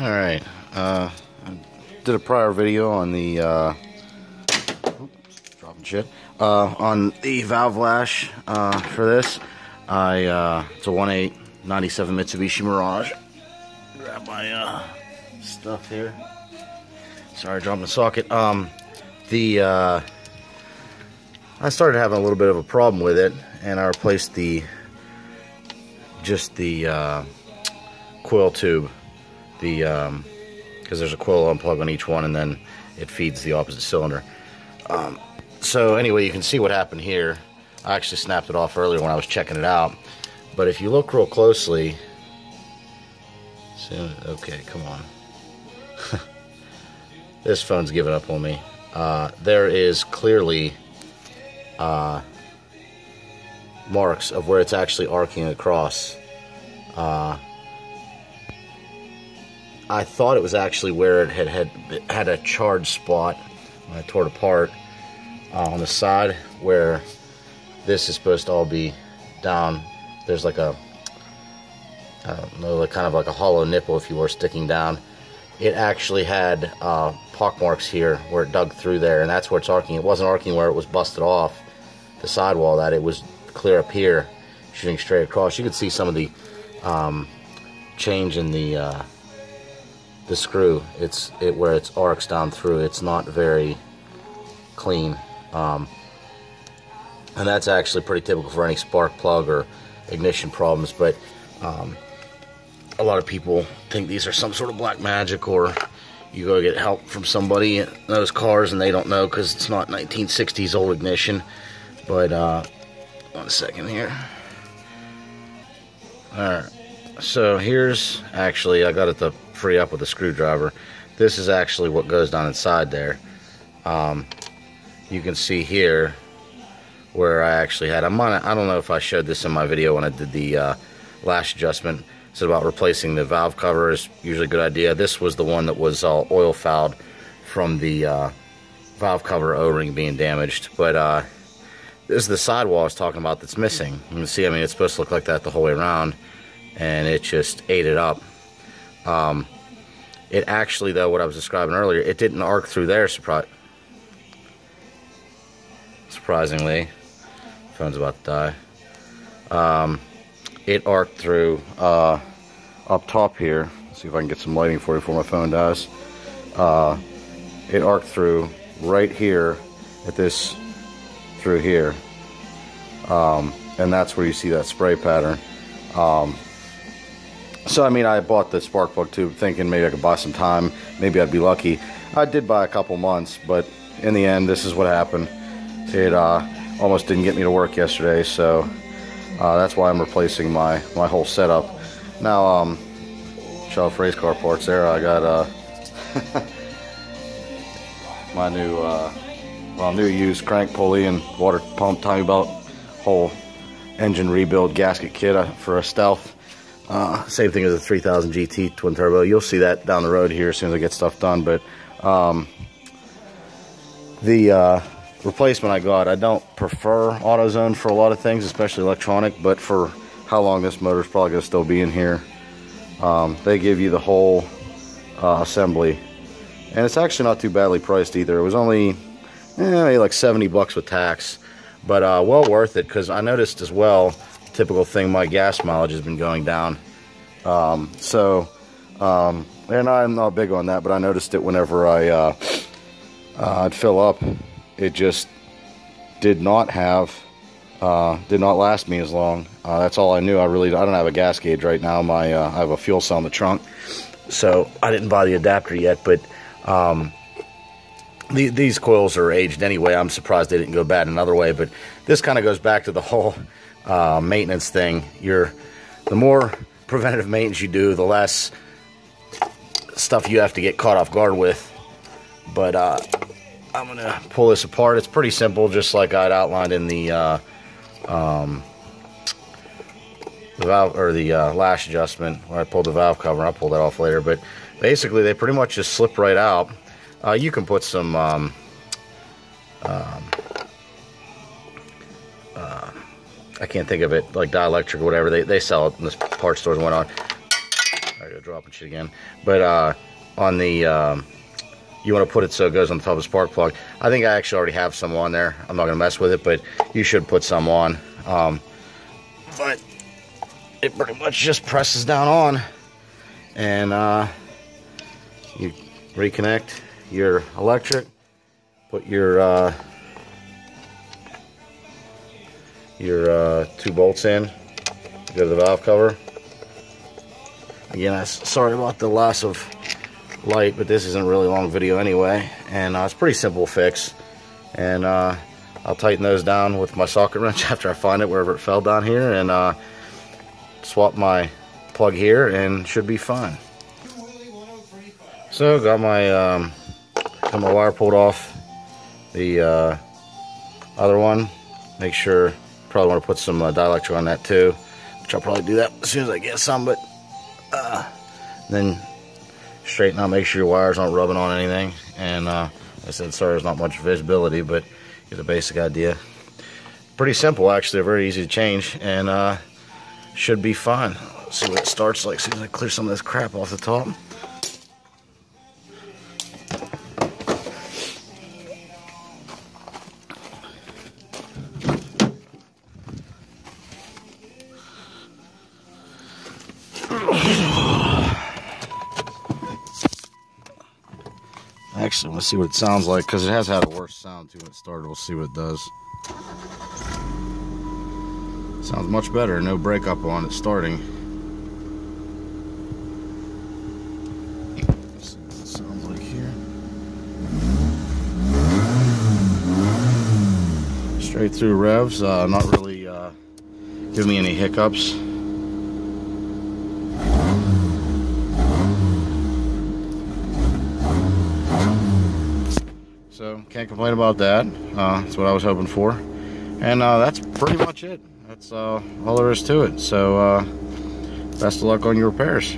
Alright, I did a prior video on the, dropping shit, on the valve lash, for this. It's a 1.8 97 Mitsubishi Mirage. Grab my, stuff here. Sorry, dropping the socket. I started having a little bit of a problem with it, and I replaced just the coil tube, because there's a coil unplug on each one, and then it feeds the opposite cylinder. So anyway, you can see what happened here. I actually snapped it off earlier when I was checking it out, but if you look real closely, okay, come on. This phone's giving up on me. There is clearly marks of where it's actually arcing across. I thought it was actually where it had a charged spot when I tore it apart on the side where this is supposed to all be down. There's like a, I don't know, like kind of like a hollow nipple, if you were, sticking down. It actually had pock marks here where it dug through there, and that's where it's arcing. It wasn't arcing where it was busted off the sidewall, that it was clear up here, shooting straight across. You could see some of the change in the screw. Where it's arcs down through. It's not very clean, and that's actually pretty typical for any spark plug or ignition problems. But a lot of people think these are some sort of black magic, or you go get help from somebody in those cars and they don't know because it's not 1960s old ignition. But 1 second here. Alright, so here's actually, I got it to free up with a screwdriver. This is actually what goes down inside there. You can see here where I actually had, I don't know if I showed this in my video when I did the lash adjustment. It's about replacing the valve cover is usually a good idea. This was the one that was oil fouled from the valve cover O-ring being damaged. But this is the sidewall I was talking about that's missing. You can see, I mean, it's supposed to look like that the whole way around, and it just ate it up. It actually, though, what I was describing earlier, it didn't arc through there, surprisingly. Phone's about to die. It arced through up top here. Let's see if I can get some lighting for you before my phone dies. It arced through right here at this, through here, and that's where you see that spray pattern. So I mean, I bought the spark plug tube thinking maybe I could buy some time, maybe I'd be lucky. I did buy a couple months, but in the end, this is what happened. It almost didn't get me to work yesterday, so that's why I'm replacing my whole setup. Now, Child Phrase car parts there, I got my new used crank pulley and water pump timing belt, whole engine rebuild gasket kit for a Stealth. Same thing as a 3000 GT twin turbo. You'll see that down the road here as soon as I get stuff done. But the replacement I got, I don't prefer AutoZone for a lot of things, especially electronic, but for how long this motor's probably going to still be in here, they give you the whole assembly, and it's actually not too badly priced either. It was only maybe like 70 bucks with tax, but well worth it, because I noticed as well, typical thing, my gas mileage has been going down. And I'm not big on that, but I noticed it whenever I'd fill up. It just did not last me as long. That's all I knew. I don't have a gas gauge right now. I have a fuel cell in the trunk, so I didn't buy the adapter yet. But these coils are aged anyway. I'm surprised they didn't go bad another way. But this kind of goes back to the whole maintenance thing. The more preventative maintenance you do, the less stuff you have to get caught off guard with. But I'm gonna pull this apart. It's pretty simple, just like I'd outlined in the valve, or the lash adjustment, where I pulled the valve cover. I'll pull that off later. But basically, they pretty much just slip right out. You can put some I can't think of it, like dielectric or whatever. They sell it in the parts stores and whatnot. go dropping shit again. But on the you want to put it so it goes on the top of the spark plug. I think I actually already have some on there. I'm not going to mess with it, but you should put some on. But it pretty much just presses down on, and you reconnect your electric, put your 2 bolts in, go to the valve cover. Again, sorry about the loss of light, but this isn't a really long video anyway, and it's a pretty simple fix. And I'll tighten those down with my socket wrench after I find it wherever it fell down here, and swap my plug here, and should be fine. So got my wire pulled off the other one. Make sure, probably want to put some dielectric on that too, which I'll probably do that as soon as I get some. But then straighten out, make sure your wires aren't rubbing on anything. And I said, sorry, there's not much visibility, but get a basic idea. Pretty simple, actually. They're very easy to change, and should be fine. Let's see what it starts like as soon as I clear some of this crap off the top. Actually, let's see what it sounds like, because it has had a worse sound to when it started. We'll see what it does. Sounds much better. No breakup on it starting. Let's see what it sounds like here. Straight through revs. Not really giving me any hiccups. So can't complain about that. That's what I was hoping for, and that's pretty much it. That's all there is to it. So best of luck on your repairs.